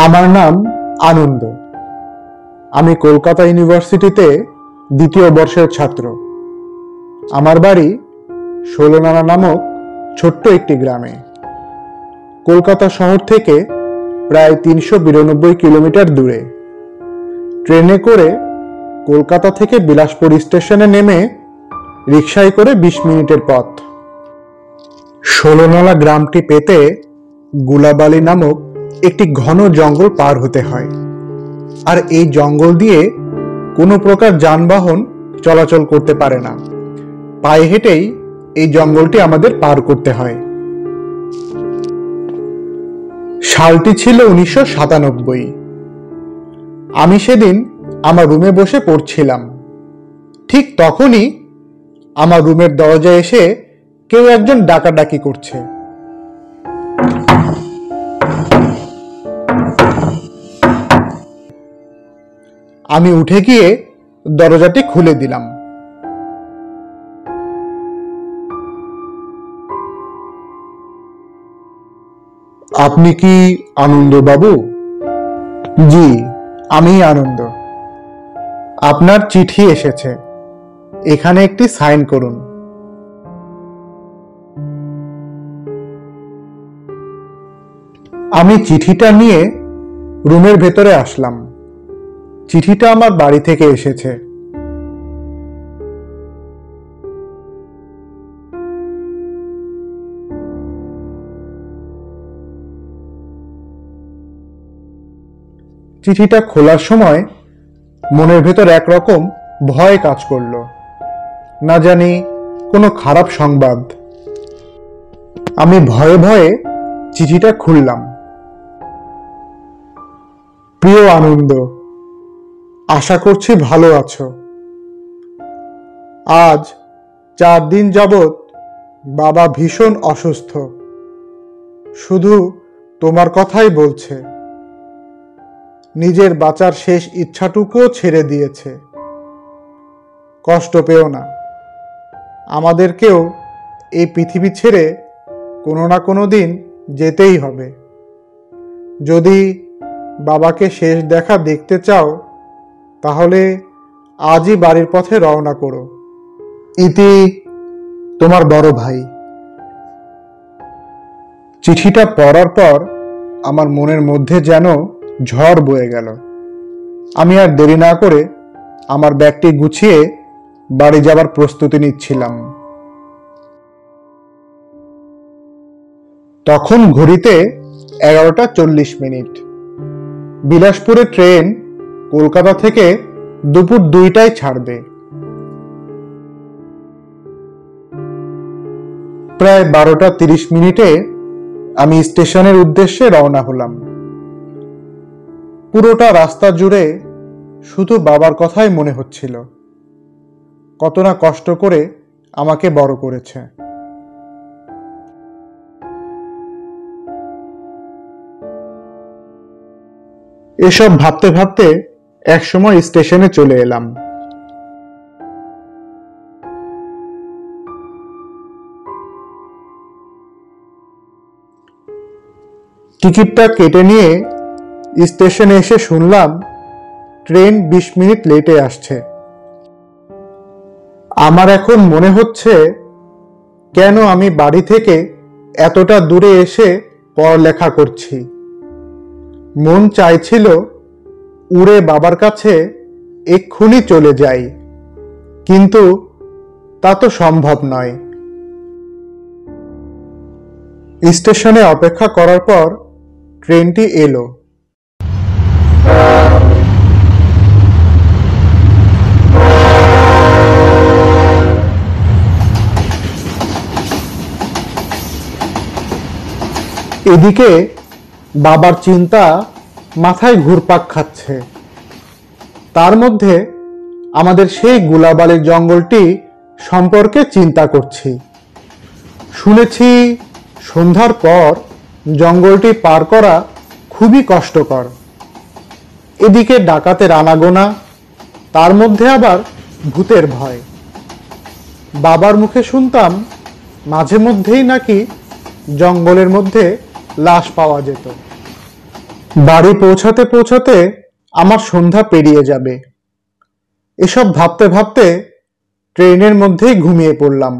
আমার নাম আনন্দ। আমি কলকাতা ইউনিভার্সিটিতে দ্বিতীয় বর্ষের ছাত্র। আমার বাড়ি ষোলনালা নামক ছোট্ট একটি গ্রামে। কলকাতা শহর থেকে প্রায় ৩৯২ কিলোমিটার দূরে। ট্রেনে করে কলকাতা থেকে বিলাসপুর স্টেশনে নেমে রিকশায় করে ২০ মিনিটের পথ। ষোলনালা গ্রামটি পেতে গুলাবালি নামক একটি ঘন জঙ্গল পার হতে হয়, আর এই জঙ্গল দিয়ে কোনো প্রকার যানবাহন চলাচল করতে পারে না। পায়ে হেঁটেই এই জঙ্গলটি আমাদের পার করতে হয়। সালটি ছিল ১৯৯৭। আমি সেদিন আমার রুমে বসে পড়ছিলাম। ঠিক তখনই আমার রুমের দরজায় এসে কেউ একজন ডাকাডাকি করছে। আমি উঠে গিয়ে দরজাটি খুলে দিলাম। আপনি কি আনন্দ বাবু? জি, আমি আনন্দ। আপনার চিঠি এসেছে, এখানে একটি সাইন করুন। আমি চিঠিটা নিয়ে রুমের ভেতরে আসলাম। চিঠিটা আমার বাড়ি থেকে এসেছে। চিঠিটা খোলার সময় মনের ভেতর একরকম ভয় কাজ করলো। না জানি কোনো খারাপ সংবাদ। আমি ভয়ে ভয়ে চিঠিটা খুললাম। প্রিয় আনন্দ, আশা করছি ভালো আছো। আজ ৪ দিন যাবৎ বাবা ভীষণ অসুস্থ, শুধু তোমার কথাই বলছে। নিজের বাঁচার শেষ ইচ্ছাটুকুও ছেড়ে দিয়েছে। কষ্ট পেও না, আমাদেরকেও এই পৃথিবী ছেড়ে কোনো না কোনো দিন যেতেই হবে। যদি বাবাকে শেষ দেখা দেখতে চাও তাহলে আজই বাড়ির পথে রওনা করো। ইতি, তোমার বড় ভাই। চিঠিটা পড়ার পর আমার মনের মধ্যে যেন ঝড় বয়ে গেল। আমি আর দেরি না করে আমার ব্যাগটি গুছিয়ে বাড়ি যাবার প্রস্তুতি নিচ্ছিলাম। তখন ঘড়িতে ১১টা ৪০ মিনিট। বিলাসপুরে ট্রেন কলকাতা থেকে দুপুর ২টায় ছাড়বে। প্রায় ১২টা ৩০ মিনিটে আমি স্টেশনের উদ্দেশ্যে রওনা হলাম। পুরোটা রাস্তা জুড়ে শুধু বাবার কথাই মনে হচ্ছিল। কত না কষ্ট করে আমাকে বড় করেছে। এসব ভাবতে ভাবতে একসময় স্টেশনে চলে এলাম। টিকিটটা কেটে নিয়ে স্টেশনে এসে শুনলাম ট্রেন ২০ মিনিট লেটে আসছে। আমার এখন মনে হচ্ছে কেন আমি বাড়ি থেকে এতটা দূরে এসে পড়ালেখা করছি। মন চাইছিল উড়ে বাবার কাছে এক্ষুনি চলে যাই, কিন্তু তা তো সম্ভব নয়। স্টেশনে অপেক্ষা করার পর ট্রেনটি এলো। এদিকে বাবার চিন্তা মাথায় ঘুরপাক খাচ্ছে। তার মধ্যে আমাদের সেই গুলাবালির জঙ্গলটি সম্পর্কে চিন্তা করছি। শুনেছি সন্ধ্যার পর জঙ্গলটি পার করা খুবই কষ্টকর। এদিকে ডাকাতের আনাগোনা, তার মধ্যে আবার ভূতের ভয়। বাবার মুখে শুনতাম মাঝে মধ্যেই নাকি জঙ্গলের মধ্যে লাশ পাওয়া যেত। বাড়ি পৌঁছাতে পৌঁছাতে আমার সন্ধ্যা পেরিয়ে যাবে। এসব ভাবতে ভাবতে ট্রেনের মধ্যেই ঘুমিয়ে পড়লাম।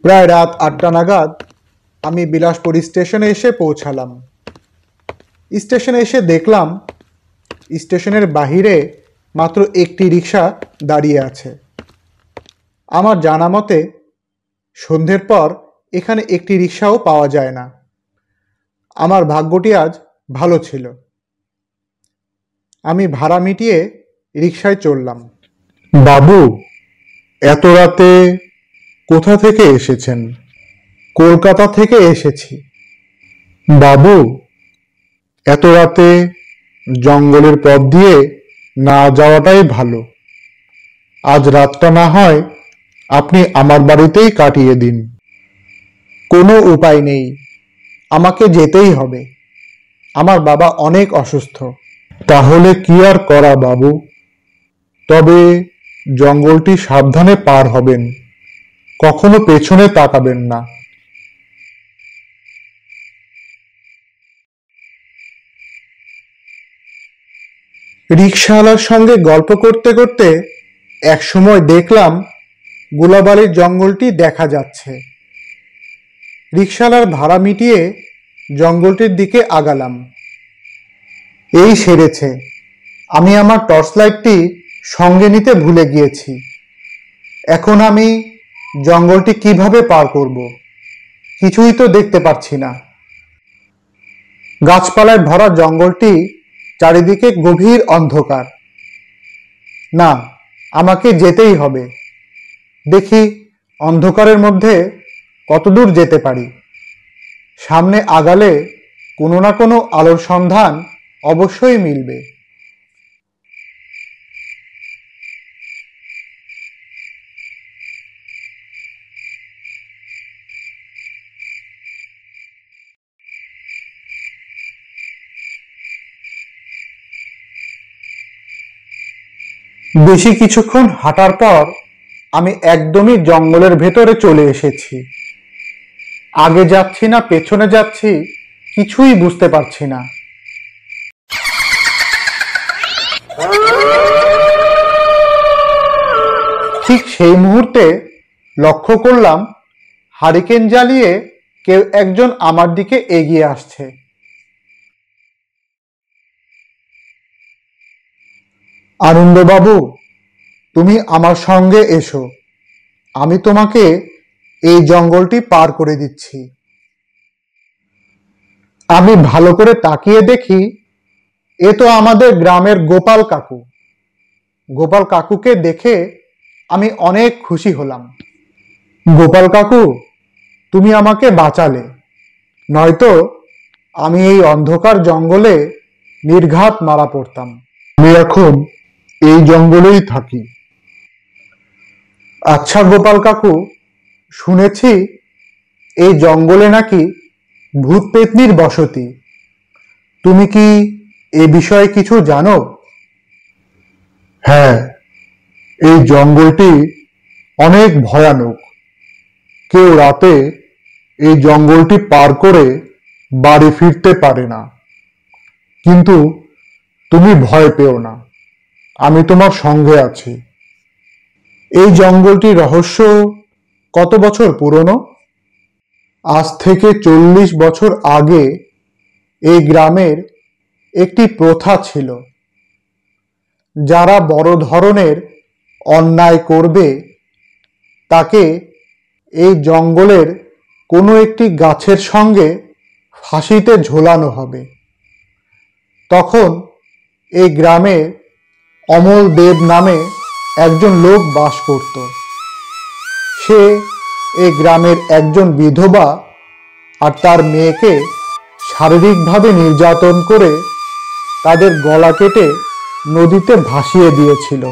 প্রায় রাত 8টা নাগাদ আমি বিলাসপুর স্টেশনে এসে পৌঁছালাম। স্টেশনে এসে দেখলাম স্টেশনের বাহিরে মাত্র একটি রিক্সা দাঁড়িয়ে আছে। আমার জানা মতে সন্ধ্যের পর এখানে একটি রিক্সাও পাওয়া যায় না। আমার ভাগ্যটি আজ ভালো ছিল। আমি ভাড়া মিটিয়ে রিক্সায় চললাম। বাবু, এত রাতে কোথা থেকে এসেছেন? কলকাতা থেকে এসেছি। বাবু, এত রাতে জঙ্গলের পথ দিয়ে না যাওয়াটাই ভালো। আজ রাতটা না হয় আপনি আমার বাড়িতেই কাটিয়ে দিন। কোনো উপায় নেই, আমাকে যেতেই হবে। আমার বাবা অনেক অসুস্থ। তাহলে কি আর করা বাবু, তবে জঙ্গলটি সাবধানে পার হবেন, কখনো পেছনে তাকাবেন না। রিকশাওয়ালার সঙ্গে গল্প করতে করতে একসময় দেখলাম গোলাবাড়ির জঙ্গলটি দেখা যাচ্ছে। রিকশাওয়ালার ভাড়া মিটিয়ে জঙ্গলটির দিকে আগালাম। এই সেরেছে, আমি আমার টর্চ লাইটটি সঙ্গে নিতে ভুলে গিয়েছি। এখন আমি জঙ্গলটি কিভাবে পার করব? কিছুই তো দেখতে পাচ্ছি না। গাছপালায় ভরা জঙ্গলটি, চারিদিকে গভীর অন্ধকার। না, আমাকে যেতেই হবে। দেখি অন্ধকারের মধ্যে কতদূর যেতে পারি। সামনে আগালে কোনো না কোনো আলোর সন্ধান অবশ্যই মিলবে। বেশি কিছুক্ষণ হাঁটার পর আমি একদমই জঙ্গলের ভেতরে চলে এসেছি। আগে যাচ্ছি না পেছনে যাচ্ছি কিছুই বুঝতে পারছি না। ঠিক সেই মুহূর্তে লক্ষ্য করলাম হারিকেন জ্বালিয়ে কেউ একজন আমার দিকে এগিয়ে আসছে। আনন্দবাবু, তুমি আমার সঙ্গে এসো, আমি তোমাকে এই জঙ্গলটি পার করে দিচ্ছি। আমি ভালো করে তাকিয়ে দেখি এ তো আমাদের গ্রামের গোপাল কাকু। গোপাল কাকুকে দেখে আমি অনেক খুশি হলাম। গোপাল কাকু, তুমি আমাকে বাঁচালে, নয়তো আমি এই অন্ধকার জঙ্গলে নির্ঘাত মারা পড়তাম। আমি এখন এই জঙ্গলেই থাকি। আচ্ছা গোপাল কাকু, শুনেছি এই জঙ্গলে নাকি ভূত পেতনির বসতি। তুমি কি এ বিষয়ে কিছু জানো? হ্যাঁ, এই জঙ্গলটি অনেক ভয়ানক। কেউ রাতে এই জঙ্গলটি পার করে বাড়ি ফিরতে পারে না। কিন্তু তুমি ভয় পেও না, আমি তোমার সঙ্গে আছি। এই জঙ্গলটির রহস্য কত বছর পুরনো? আজ থেকে 40 বছর আগে এই গ্রামের একটি প্রথা ছিল, যারা বড় ধরনের অন্যায় করবে তাকে এই জঙ্গলের কোনো একটি গাছের সঙ্গে ফাঁসিতে ঝোলানো হবে। তখন এই গ্রামে অমল দেব নামে একজন লোক বাস করত। সে এই গ্রামের একজন বিধবা আর তার মেয়েকে শারীরিকভাবে নির্যাতন করে তাদের গলা কেটে নদীতে ভাসিয়ে দিয়েছিল।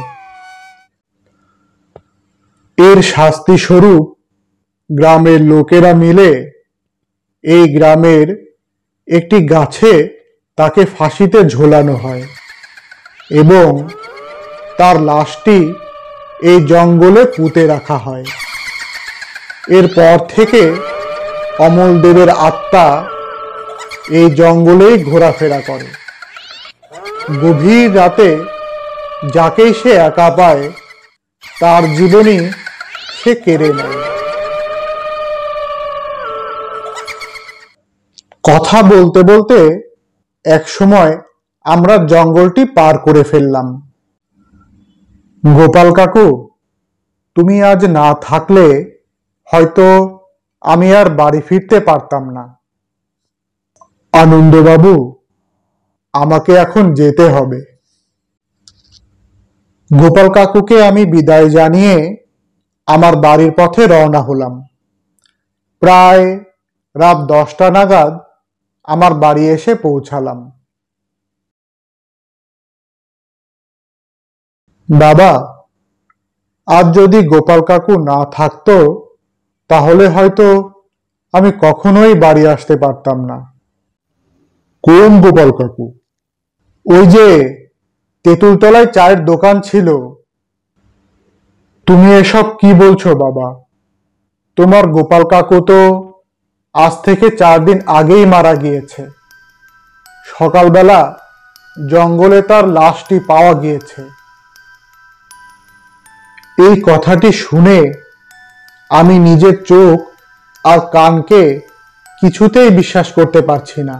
এর শাস্তি স্বরূপ গ্রামের লোকেরা মিলে এই গ্রামের একটি গাছে তাকে ফাঁসিতে ঝোলানো হয় এবং তার লাশটি এই জঙ্গলে পুঁতে রাখা হয়। এরপর থেকে অমল দেবের আত্মা এই জঙ্গলেই ঘোরাফেরা করে। গভীর রাতে যাকেই সে একা পায় তার জীবনই সে কেড়ে নেয়। কথা বলতে বলতে এক সময় আমরা জঙ্গলটি পার করে ফেললাম। গোপাল কাকু, তুমি আজ না থাকলে হয়তো আমি আর বাড়ি ফিরতে পারতাম না। আনন্দবাবু, আমাকে এখন যেতে হবে। গোপাল কাকুকে আমি বিদায় জানিয়ে আমার বাড়ির পথে রওনা হলাম। প্রায় রাত 10টা নাগাদ আমার বাড়ি এসে পৌঁছালাম। বাবা, আজ যদি গোপাল কাকু না থাকতো তাহলে হয়তো আমি কখনোই বাড়ি আসতে পারতাম না। কোন গোপাল কাকু? ওই যে তেঁতুলতলায় চায়ের দোকান ছিল। তুমি এসব কি বলছো বাবা? তোমার গোপাল কাকু তো আজ থেকে 4 দিন আগেই মারা গিয়েছে। সকালবেলা জঙ্গলে তার লাশটি পাওয়া গিয়েছে। এই কথাটি শুনে আমি নিজের চোখ আর কানকে কিছুতেই বিশ্বাস করতে পারছি না।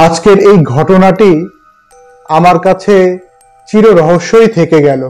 আজকের এই ঘটনাটি আমার কাছে চির রহস্যই থেকে গেল।